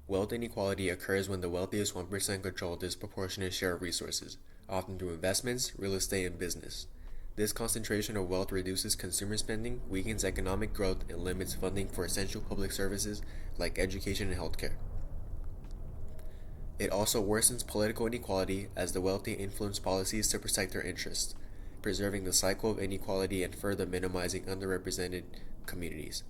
Wealth inequality occurs when the wealthiest 1% control a disproportionate share of resources, often through investments, real estate, and business. This concentration of wealth reduces consumer spending, weakens economic growth, and limits funding for essential public services like education and healthcare. It also worsens political inequality as the wealthy influence policies to protect their interests, preserving the cycle of inequality and further minimizing underrepresented communities.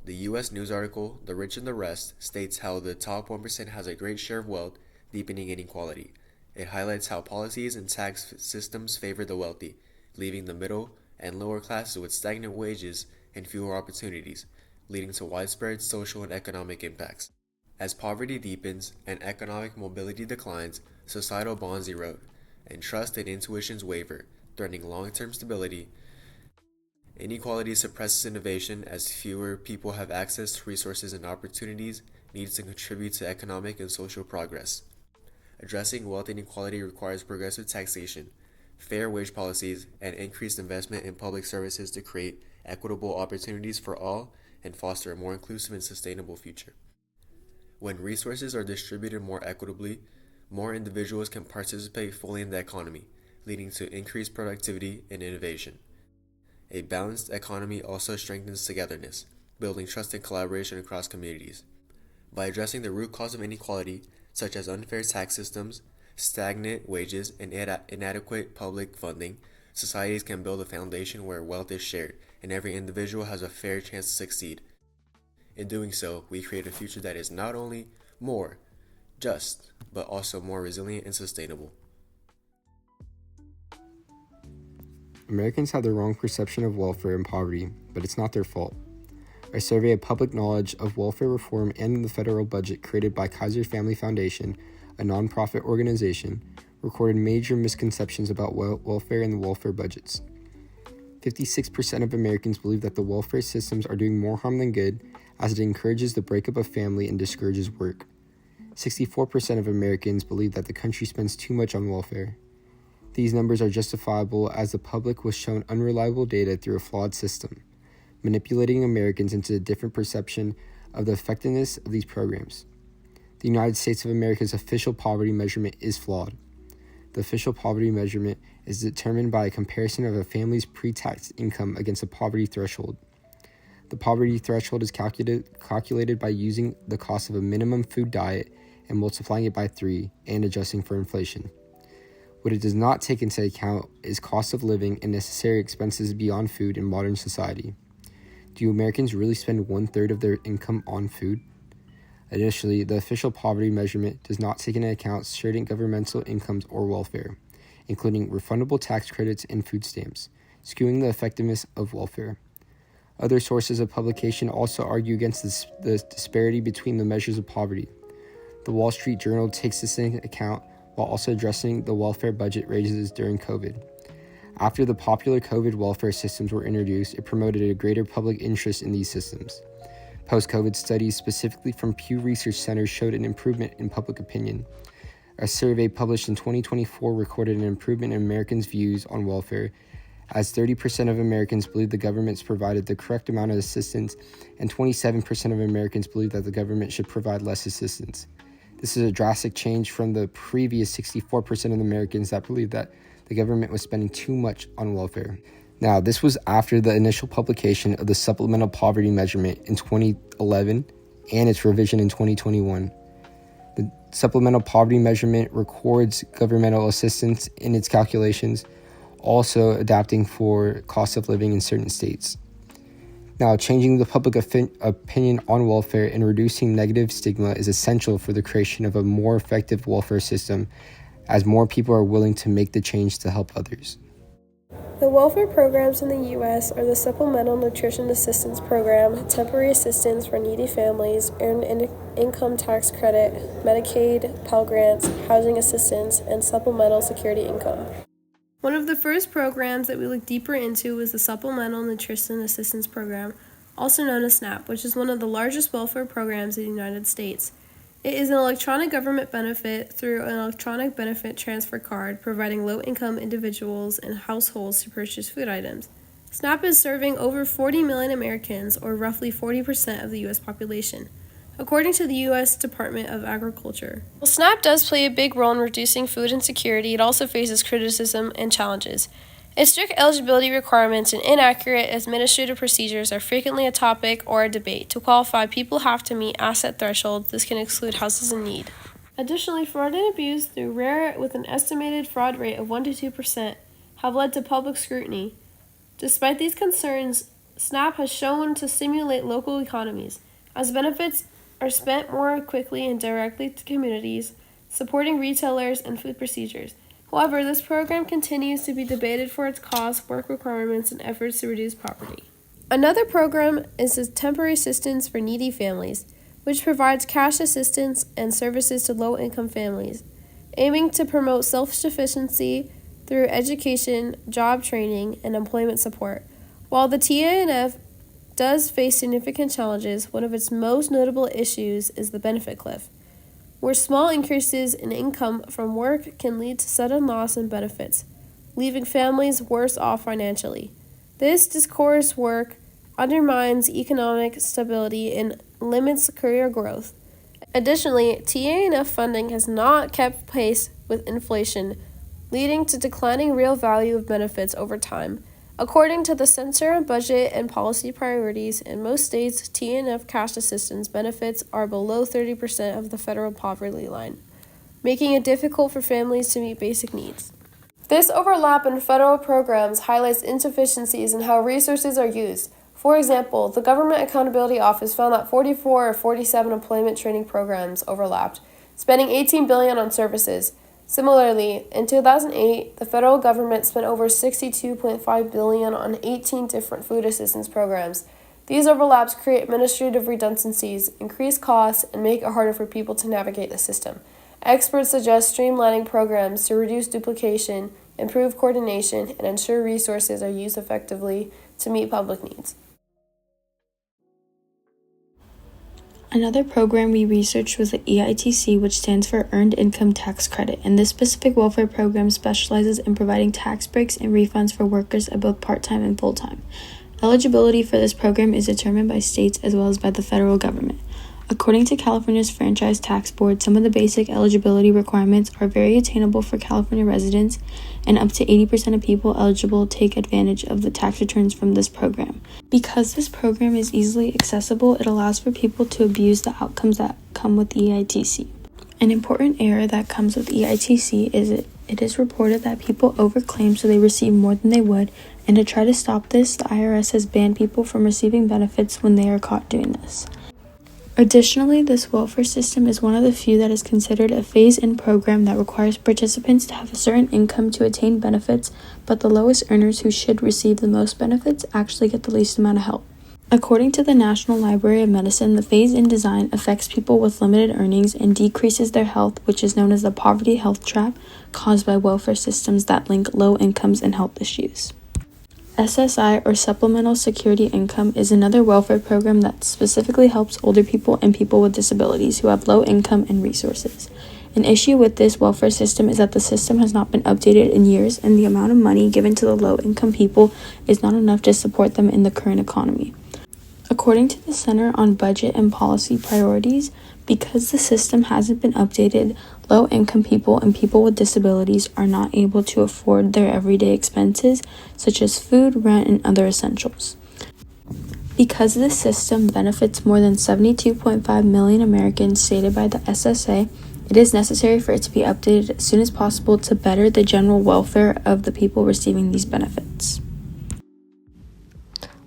The U.S. news article, The Rich and the Rest, states how the top 1% has a great share of wealth, deepening inequality. It highlights how policies and tax systems favor the wealthy, leaving the middle and lower classes with stagnant wages and fewer opportunities, leading to widespread social and economic impacts. As poverty deepens and economic mobility declines, societal bonds erode, and trust and intuitions waver, threatening long-term stability. Inequality suppresses innovation as fewer people have access to resources and opportunities needed to contribute to economic and social progress. Addressing wealth inequality requires progressive taxation, fair wage policies, and increased investment in public services to create equitable opportunities for all and foster a more inclusive and sustainable future. When resources are distributed more equitably, more individuals can participate fully in the economy, leading to increased productivity and innovation. A balanced economy also strengthens togetherness, building trust and collaboration across communities. By addressing the root cause of inequality, such as unfair tax systems, stagnant wages, and inadequate public funding, societies can build a foundation where wealth is shared and every individual has a fair chance to succeed. In doing so, we create a future that is not only more just, but also more resilient and sustainable. Americans have the wrong perception of welfare and poverty, but it's not their fault. A survey of public knowledge of welfare reform and the federal budget created by Kaiser Family Foundation, a nonprofit organization, recorded major misconceptions about welfare and the welfare budgets. 56% of Americans believe that the welfare systems are doing more harm than good, as it encourages the breakup of family and discourages work. 64% of Americans believe that the country spends too much on welfare. These numbers are justifiable as the public was shown unreliable data through a flawed system, manipulating Americans into a different perception of the effectiveness of these programs. The United States of America's official poverty measurement is flawed. The official poverty measurement is determined by a comparison of a family's pre-tax income against a poverty threshold. The poverty threshold is calculated by using the cost of a minimum food diet and multiplying it by 3 and adjusting for inflation. What it does not take into account is cost of living and necessary expenses beyond food in modern society. Do Americans really spend 1/3 of their income on food? Additionally, the official poverty measurement does not take into account certain governmental incomes or welfare, including refundable tax credits and food stamps, skewing the effectiveness of welfare. Other sources of publication also argue against the disparity between the measures of poverty. The Wall Street Journal takes this into account while also addressing the welfare budget raises during COVID. After the popular COVID welfare systems were introduced, it promoted a greater public interest in these systems. Post-COVID studies, specifically from Pew Research Center, showed an improvement in public opinion. A survey published in 2024 recorded an improvement in Americans' views on welfare, as 30% of Americans believe the government's provided the correct amount of assistance, and 27% of Americans believe that the government should provide less assistance. This is a drastic change from the previous 64% of Americans that believed that the government was spending too much on welfare. Now, this was after the initial publication of the Supplemental Poverty Measurement in 2011 and its revision in 2021. The Supplemental Poverty Measurement records governmental assistance in its calculations, also adapting for cost of living in certain states. Now, changing the public opinion on welfare and reducing negative stigma is essential for the creation of a more effective welfare system, as more people are willing to make the change to help others. The welfare programs in the U.S. are the Supplemental Nutrition Assistance Program, Temporary Assistance for Needy Families, Earned Income Tax Credit, Medicaid, Pell Grants, Housing Assistance, and Supplemental Security Income. One of the first programs that we looked deeper into was the Supplemental Nutrition Assistance Program, also known as SNAP, which is one of the largest welfare programs in the United States. It is an electronic government benefit through an electronic benefit transfer card, providing low-income individuals and households to purchase food items. SNAP is serving over 40 million Americans, or roughly 40% of the U.S. population. according to the U.S. Department of Agriculture. While SNAP does play a big role in reducing food insecurity, it also faces criticism and challenges. Its strict eligibility requirements and inaccurate administrative procedures are frequently a topic or a debate. To qualify, people have to meet asset thresholds. This can exclude houses in need. Additionally, fraud and abuse through rare with an estimated fraud rate of 1 to 2% have led to public scrutiny. Despite these concerns, SNAP has shown to stimulate local economies, as benefits are spent more quickly and directly to communities, supporting retailers and food procedures. However, this program continues to be debated for its costs, work requirements, and efforts to reduce poverty. Another program is the Temporary Assistance for Needy Families, which provides cash assistance and services to low-income families, aiming to promote self-sufficiency through education, job training, and employment support. While the TANF does face significant challenges, one of its most notable issues is the benefit cliff, where small increases in income from work can lead to sudden loss in benefits, leaving families worse off financially. This discourse work undermines economic stability and limits career growth. Additionally, TANF funding has not kept pace with inflation, leading to declining real value of benefits over time. According to the Center on Budget and Policy Priorities, in most states, TANF cash assistance benefits are below 30% of the federal poverty line, making it difficult for families to meet basic needs. This overlap in federal programs highlights insufficiencies in how resources are used. For example, the Government Accountability Office found that 44 or 47 employment training programs overlapped, spending $18 billion on services. Similarly, in 2008, the federal government spent over $62.5 billion on 18 different food assistance programs. These overlaps create administrative redundancies, increase costs, and make it harder for people to navigate the system. Experts suggest streamlining programs to reduce duplication, improve coordination, and ensure resources are used effectively to meet public needs. Another program we researched was the EITC, which stands for Earned Income Tax Credit, and this specific welfare program specializes in providing tax breaks and refunds for workers at both part-time and full-time. Eligibility for this program is determined by states as well as by the federal government. According to California's Franchise Tax Board, some of the basic eligibility requirements are very attainable for California residents, and up to 80% of people eligible take advantage of the tax returns from this program. Because this program is easily accessible, it allows for people to abuse the outcomes that come with EITC. An important error that comes with EITC is it is reported that people overclaim so they receive more than they would, and to try to stop this, the IRS has banned people from receiving benefits when they are caught doing this. Additionally, this welfare system is one of the few that is considered a phase-in program that requires participants to have a certain income to attain benefits, but the lowest earners who should receive the most benefits actually get the least amount of help. According to the National Library of Medicine, the phase-in design affects people with limited earnings and decreases their health, which is known as the poverty health trap caused by welfare systems that link low incomes and health issues. SSI, or Supplemental Security Income, is another welfare program that specifically helps older people and people with disabilities who have low income and resources. An issue with this welfare system is that the system has not been updated in years, and the amount of money given to the low-income people is not enough to support them in the current economy. According to the Center on Budget and Policy Priorities, because the system hasn't been updated, low-income people and people with disabilities are not able to afford their everyday expenses, such as food, rent, and other essentials. Because this system benefits more than 72.5 million Americans stated by the SSA, it is necessary for it to be updated as soon as possible to better the general welfare of the people receiving these benefits.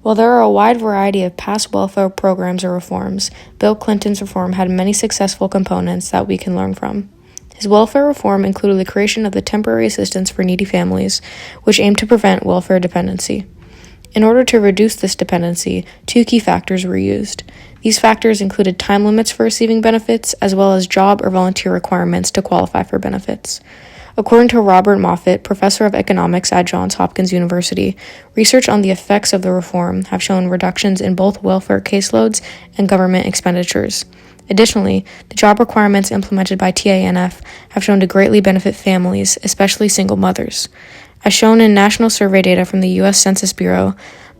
While there are a wide variety of past welfare programs or reforms, Bill Clinton's reform had many successful components that we can learn from. His welfare reform included the creation of the Temporary Assistance for Needy Families, which aimed to prevent welfare dependency. In order to reduce this dependency, two key factors were used. These factors included time limits for receiving benefits, as well as job or volunteer requirements to qualify for benefits. According to Robert Moffat, professor of economics at Johns Hopkins University, research on the effects of the reform have shown reductions in both welfare caseloads and government expenditures. Additionally, the job requirements implemented by TANF have shown to greatly benefit families, especially single mothers. As shown in national survey data from the U.S. Census Bureau,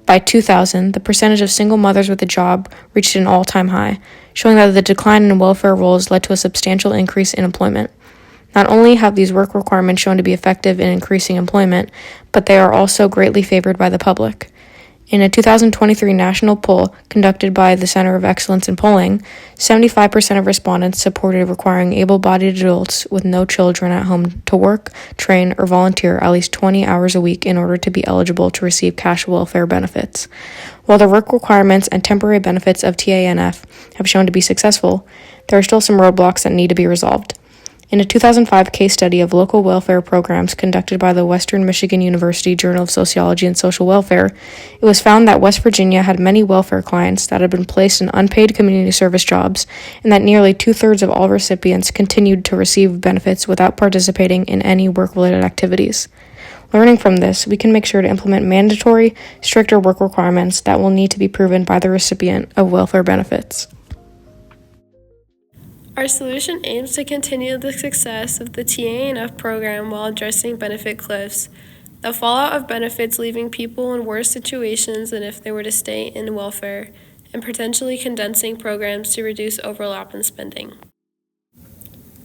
By 2000, the percentage of single mothers with a job reached an all-time high, showing that the decline in welfare roles led to a substantial increase in employment. Not only have these work requirements shown to be effective in increasing employment, but they are also greatly favored by the public. In a 2023 national poll conducted by the Center of Excellence in Polling, 75% of respondents supported requiring able-bodied adults with no children at home to work, train, or volunteer at least 20 hours a week in order to be eligible to receive cash welfare benefits. While the work requirements and temporary benefits of TANF have shown to be successful, there are still some roadblocks that need to be resolved. In a 2005 case study of local welfare programs conducted by the Western Michigan University Journal of Sociology and Social Welfare, it was found that West Virginia had many welfare clients that had been placed in unpaid community service jobs, and that nearly 2/3 of all recipients continued to receive benefits without participating in any work-related activities. Learning from this, we can make sure to implement mandatory, stricter work requirements that will need to be proven by the recipient of welfare benefits. Our solution aims to continue the success of the TANF program while addressing benefit cliffs, the fallout of benefits leaving people in worse situations than if they were to stay in welfare, and potentially condensing programs to reduce overlap in spending.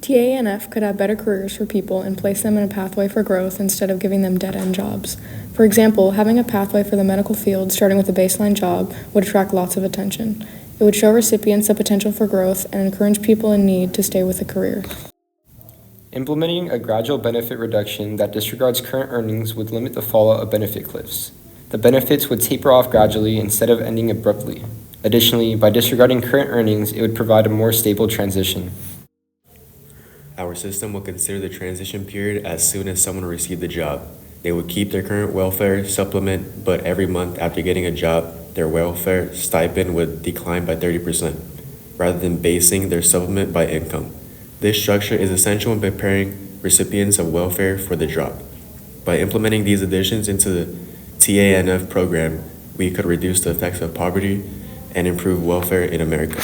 TANF could have better careers for people and place them in a pathway for growth instead of giving them dead-end jobs. For example, having a pathway for the medical field starting with a baseline job would attract lots of attention. It would show recipients the potential for growth and encourage people in need to stay with a career. Implementing a gradual benefit reduction that disregards current earnings would limit the fallout of benefit cliffs. The benefits would taper off gradually instead of ending abruptly. Additionally, by disregarding current earnings, it would provide a more stable transition. Our system will consider the transition period as soon as someone received the job. They would keep their current welfare supplement, but every month after getting a job, their welfare stipend would decline by 30%, rather than basing their supplement by income. This structure is essential in preparing recipients of welfare for the drop. By implementing these additions into the TANF program, we could reduce the effects of poverty and improve welfare in America.